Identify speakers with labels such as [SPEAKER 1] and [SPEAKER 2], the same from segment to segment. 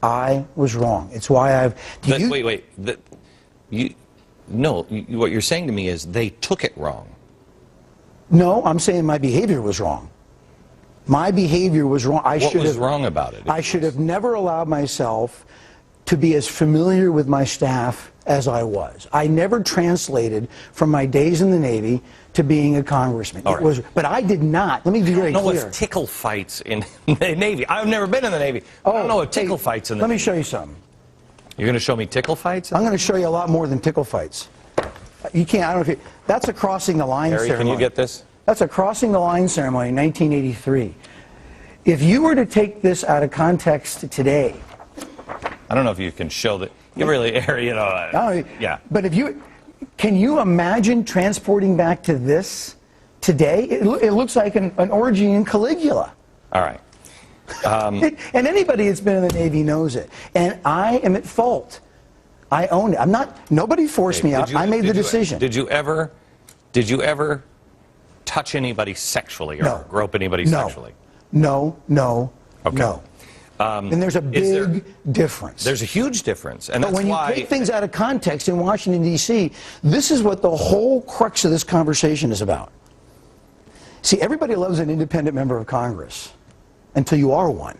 [SPEAKER 1] I was wrong. It's why I've...
[SPEAKER 2] Wait. What you're saying to me is they took it wrong.
[SPEAKER 1] No, I'm saying my behavior was wrong. My behavior was wrong.
[SPEAKER 2] What was wrong about it?
[SPEAKER 1] I should have never allowed myself to be as familiar with my staff as I was. I never translated from my days in the Navy to being a congressman. But I did not. Let me be very clear.
[SPEAKER 2] I don't know what tickle fights in the Navy. I've never been in the Navy. I don't know what tickle fights in the Navy.
[SPEAKER 1] Let me show you something.
[SPEAKER 2] You're going to show me tickle fights?
[SPEAKER 1] I'm going to show you a lot more than tickle fights. You can't, I don't know if you, that's a crossing the line ceremony.
[SPEAKER 2] Harry, can you get this?
[SPEAKER 1] That's a crossing the line ceremony in 1983. If you were to take this out of context today.
[SPEAKER 2] I don't know if you can show that. You really, Harry, you know. Yeah.
[SPEAKER 1] But can you imagine transporting back to this today? It looks like an orgy in Caligula.
[SPEAKER 2] All right.
[SPEAKER 1] And anybody that's been in the Navy knows it. And I am at fault. I own it. Nobody forced me out. I made the decision.
[SPEAKER 2] Did you ever touch anybody sexually or grope anybody sexually?
[SPEAKER 1] No.
[SPEAKER 2] Okay.
[SPEAKER 1] No. And there's a big difference.
[SPEAKER 2] There's a huge difference. And
[SPEAKER 1] but
[SPEAKER 2] that's
[SPEAKER 1] when you take things out of context in Washington, D.C., this is what the whole crux of this conversation is about. See, everybody loves an independent member of Congress until you are one.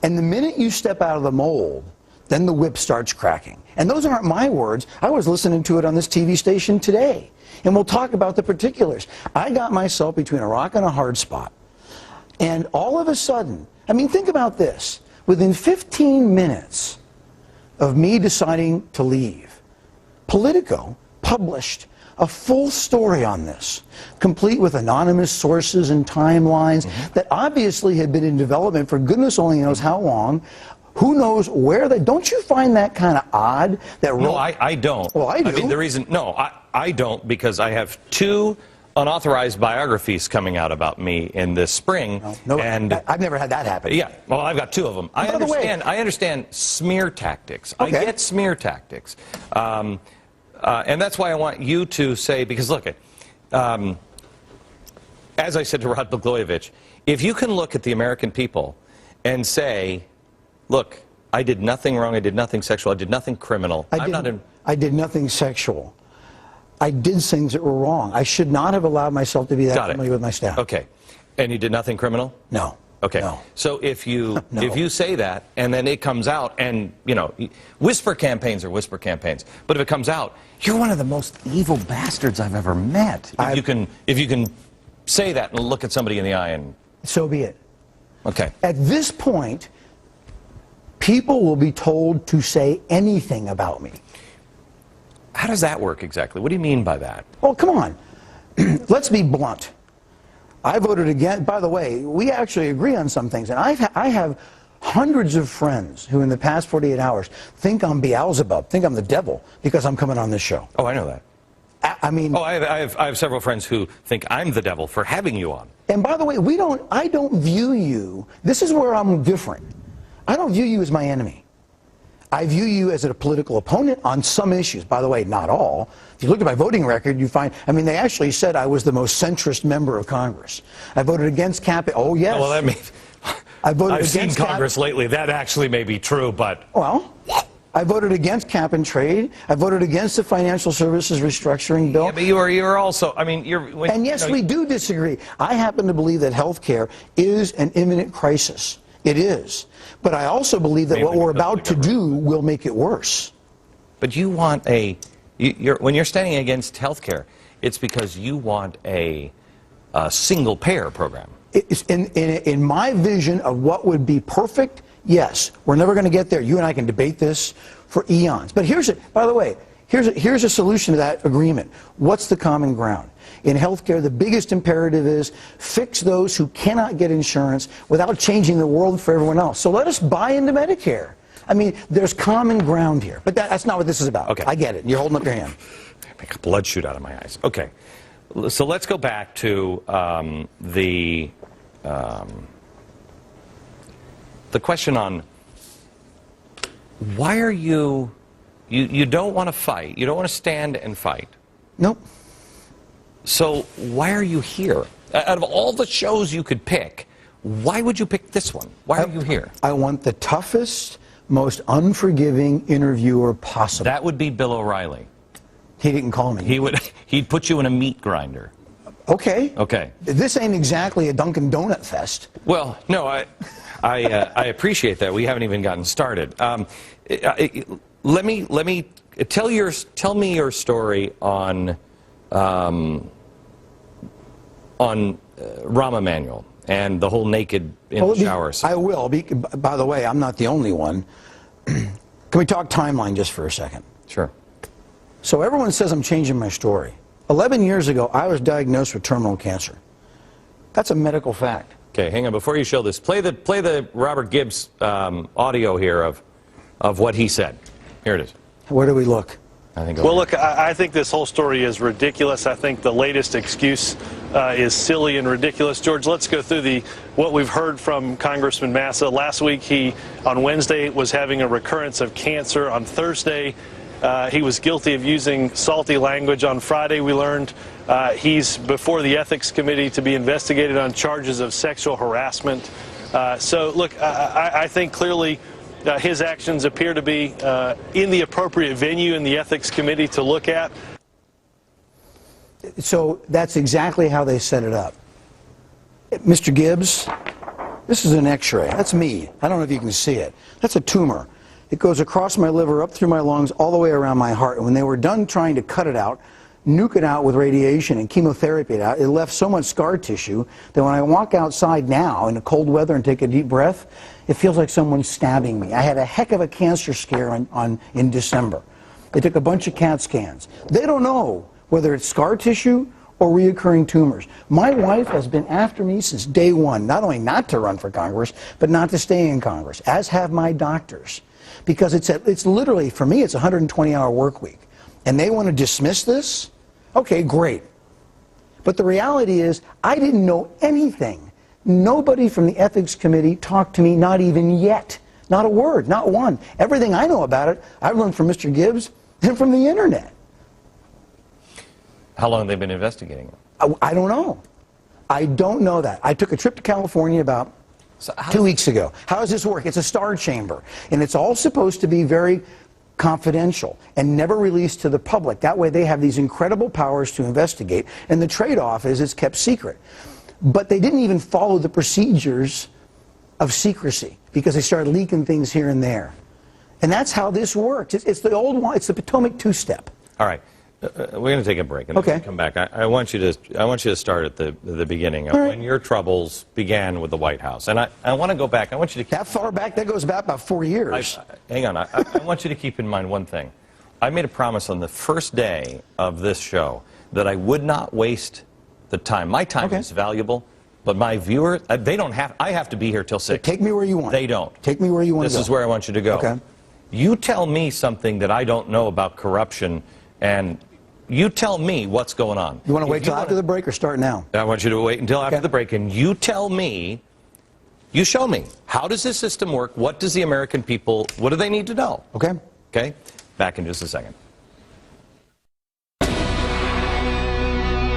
[SPEAKER 1] And the minute you step out of the mold, then the whip starts cracking. And those aren't my words. I was listening to it on this TV station today. And we'll talk about the particulars. I got myself between a rock and a hard spot. And all of a sudden, I mean, think about this. Within 15 minutes of me deciding to leave, Politico published a full story on this, complete with anonymous sources and timelines that obviously had been in development for goodness only knows how long. Who knows where they... Don't you find that kind of odd?
[SPEAKER 2] No, I don't.
[SPEAKER 1] Well, I do.
[SPEAKER 2] I mean, the reason... No, I don't, because I have 2 unauthorized biographies coming out about me in this spring.
[SPEAKER 1] No,
[SPEAKER 2] and
[SPEAKER 1] I've never had that happen.
[SPEAKER 2] Yeah, well, I've got 2 of them. I understand smear tactics.
[SPEAKER 1] Okay.
[SPEAKER 2] I get smear tactics. And that's why I want you to say, because look, as I said to Rod Blagojevich, if you can look at the American people and say, look, I did nothing wrong, I did nothing sexual, I did nothing criminal.
[SPEAKER 1] I did nothing sexual. I did things that were wrong. I should not have allowed myself to be that familiar with my staff.
[SPEAKER 2] Okay. And you did nothing criminal?
[SPEAKER 1] No.
[SPEAKER 2] Okay.
[SPEAKER 1] No.
[SPEAKER 2] So if you if you say that and then it comes out, and you know, whisper campaigns are whisper campaigns, but if it comes out, you're one of the most evil bastards I've ever met. If you can say that and look at somebody in the eye, and
[SPEAKER 1] so be it.
[SPEAKER 2] Okay.
[SPEAKER 1] At this point, people will be told to say anything about me.
[SPEAKER 2] How does that work exactly? What do you mean by that?
[SPEAKER 1] Well, come on. Let's be blunt. I voted against... By the way, we actually agree on some things. And I have hundreds of friends who in the past 48 hours think I'm Beelzebub, think I'm the devil, because I'm coming on this show.
[SPEAKER 2] Oh, I know that.
[SPEAKER 1] I mean...
[SPEAKER 2] Oh, I have several friends who think I'm the devil for having you on.
[SPEAKER 1] And by the way, I don't view you... This is where I'm different. I don't view you as my enemy. I view you as a political opponent on some issues. By the way, not all. If you look at my voting record, you find, I mean, they actually said I was the most centrist member of Congress. I voted against cap. Oh, yes.
[SPEAKER 2] Well, that means I've seen Congress lately. That actually may be true, but...
[SPEAKER 1] Well, I voted against cap and trade. I voted against the financial services restructuring bill.
[SPEAKER 2] Yeah, but you're also, I mean,
[SPEAKER 1] and yes, we do disagree. I happen to believe that health care is an imminent crisis. It is. But I also believe that what we're about to do will make it worse.
[SPEAKER 2] But you want when you're standing against health care, it's because you want a single-payer program.
[SPEAKER 1] In my vision of what would be perfect, yes. We're never going to get there. You and I can debate this for eons. But by the way, here's a solution to that agreement. What's the common ground? In healthcare, the biggest imperative is fix those who cannot get insurance without changing the world for everyone else. So let us buy into Medicare. I mean, there's common ground here. But that's not what this is about.
[SPEAKER 2] Okay.
[SPEAKER 1] I get it. You're holding up your hand.
[SPEAKER 2] Make blood shoot out of my eyes. Okay. So let's go back to the question on why are you don't want to fight. You don't want to stand and fight.
[SPEAKER 1] Nope.
[SPEAKER 2] So why are you here? Out of all the shows you could pick, why would you pick this one? Why are you here?
[SPEAKER 1] I want the toughest, most unforgiving interviewer possible.
[SPEAKER 2] That would be Bill O'Reilly.
[SPEAKER 1] He didn't call me.
[SPEAKER 2] He'd put you in a meat grinder.
[SPEAKER 1] Okay.
[SPEAKER 2] Okay.
[SPEAKER 1] This ain't exactly a Dunkin' Donut fest.
[SPEAKER 2] Well, no, I appreciate that. We haven't even gotten started. Let me tell me your story on Rahm Emanuel and the whole naked in the showers.
[SPEAKER 1] I will. By the way, I'm not the only one. Can we talk timeline just for a second?
[SPEAKER 2] Sure.
[SPEAKER 1] So everyone says I'm changing my story. 11 years ago, I was diagnosed with terminal cancer. That's a medical fact.
[SPEAKER 2] Okay, hang on. Before you show this, play the Robert Gibbs audio here of what he said. Here it is.
[SPEAKER 1] Where do we look?
[SPEAKER 3] Well, look, I think this whole story is ridiculous. I think the latest excuse is silly and ridiculous. George, let's go through what we've heard from Congressman Massa. Last week, on Wednesday, was having a recurrence of cancer. On Thursday, he was guilty of using salty language. On Friday, we learned he's before the Ethics Committee to be investigated on charges of sexual harassment. So, look, I think clearly his actions appear to be in the appropriate venue in the Ethics Committee to look at.
[SPEAKER 1] So that's exactly how they set it up. Mr. Gibbs, this is an x-ray. That's me. I don't know if you can see it. That's a tumor. It goes across my liver, up through my lungs, all the way around my heart. And when they were done trying to cut it out, nuke it out with radiation and chemotherapy it left so much scar tissue that when I walk outside now in the cold weather and take a deep breath, it feels like someone's stabbing me. I had a heck of a cancer scare in December. They took a bunch of CAT scans. They don't know whether it's scar tissue or reoccurring tumors. My wife has been after me since day one, not only not to run for Congress, but not to stay in Congress, as have my doctors. Because it's literally, for me, it's a 120-hour work week. And they want to dismiss this? Okay, great. But the reality is, I didn't know anything. Nobody from the Ethics Committee talked to me, not even yet. Not a word, not one. Everything I know about it, I've learned from Mr. Gibbs and from the internet.
[SPEAKER 2] How long have they been investigating it?
[SPEAKER 1] I don't know. I don't know that. I took a trip to California about 2 weeks ago. How does this work? It's a star chamber. And it's all supposed to be very confidential and never released to the public. That way they have these incredible powers to investigate. And the trade-off is it's kept secret. But they didn't even follow the procedures of secrecy because they started leaking things here and there. And that's how this works. It's the old one. It's the Potomac two-step.
[SPEAKER 2] All right. We're going to take a break and then come back. I want you to start at the beginning of when your troubles began with the White House. And I want to go back. I want you to
[SPEAKER 1] that far back. That goes back about 4 years.
[SPEAKER 2] Hang on. I want you to keep in mind one thing. I made a promise on the first day of this show that I would not waste the time. My time is valuable, but my viewers, they don't have. I have to be here till 6.
[SPEAKER 1] Take me where you want.
[SPEAKER 2] They don't.
[SPEAKER 1] Take me where you want to go.
[SPEAKER 2] This is where I want you to go.
[SPEAKER 1] Okay.
[SPEAKER 2] You tell me something that I don't know about corruption, and you tell me what's going on.
[SPEAKER 1] You want to wait till after the break or start now?
[SPEAKER 2] I want you to wait until after the break, and you tell me, you show me, how does this system work? What does the American people, what do they need to know?
[SPEAKER 1] Okay.
[SPEAKER 2] Okay? Back in just a second.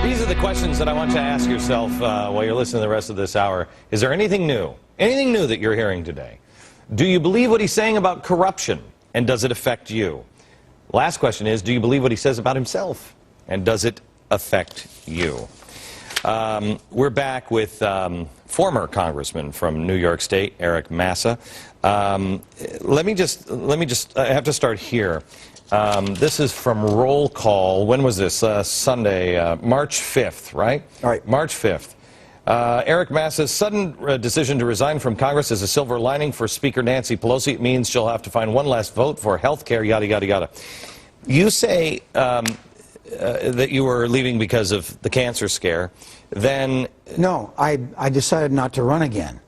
[SPEAKER 2] These are the questions that I want you to ask yourself while you're listening to the rest of this hour. Is there anything new? Anything new that you're hearing today? Do you believe what he's saying about corruption, and does it affect you? Last question is, do you believe what he says about himself, and does it affect you? We're back with former congressman from New York State, Eric Massa. Let me just, I have to start here. This is from Roll Call. When was this? Sunday, March 5th, right?
[SPEAKER 1] All right.
[SPEAKER 2] March 5th. Eric Massa's sudden decision to resign from Congress is a silver lining for Speaker Nancy Pelosi. It means she'll have to find one last vote for health care, yada, yada, yada. You say that you were leaving because of the cancer scare. Then...
[SPEAKER 1] No, I decided not to run again.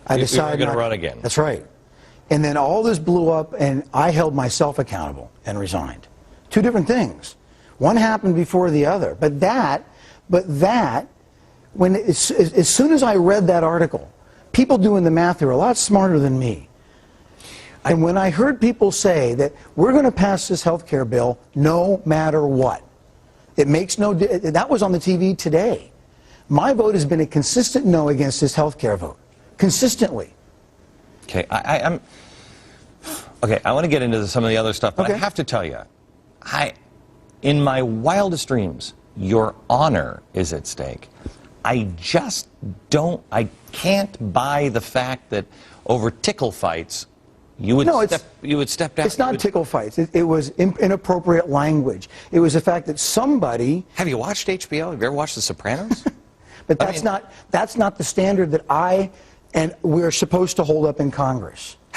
[SPEAKER 1] I decided
[SPEAKER 2] you were going to run again.
[SPEAKER 1] That's right. And then all this blew up, and I held myself accountable and resigned. Two different things. One happened before the other. But that, as soon as I read that article, people doing the math were a lot smarter than me. And when I heard people say that we're going to pass this health care bill no matter what, it makes no difference. That was on the TV today. My vote has been a consistent no against this health care vote. Consistently.
[SPEAKER 2] Okay, Okay, I want to get into some of the other stuff, but I
[SPEAKER 1] Okay.
[SPEAKER 2] have to tell you, in my wildest dreams, your honor is at stake. I just can't buy the fact that over tickle fights, you would step down.
[SPEAKER 1] It's not tickle fights. It was inappropriate language. It was the fact that somebody.
[SPEAKER 2] Have you watched HBO? Have you ever watched The Sopranos?
[SPEAKER 1] But that's not the standard that we're supposed to hold up in Congress.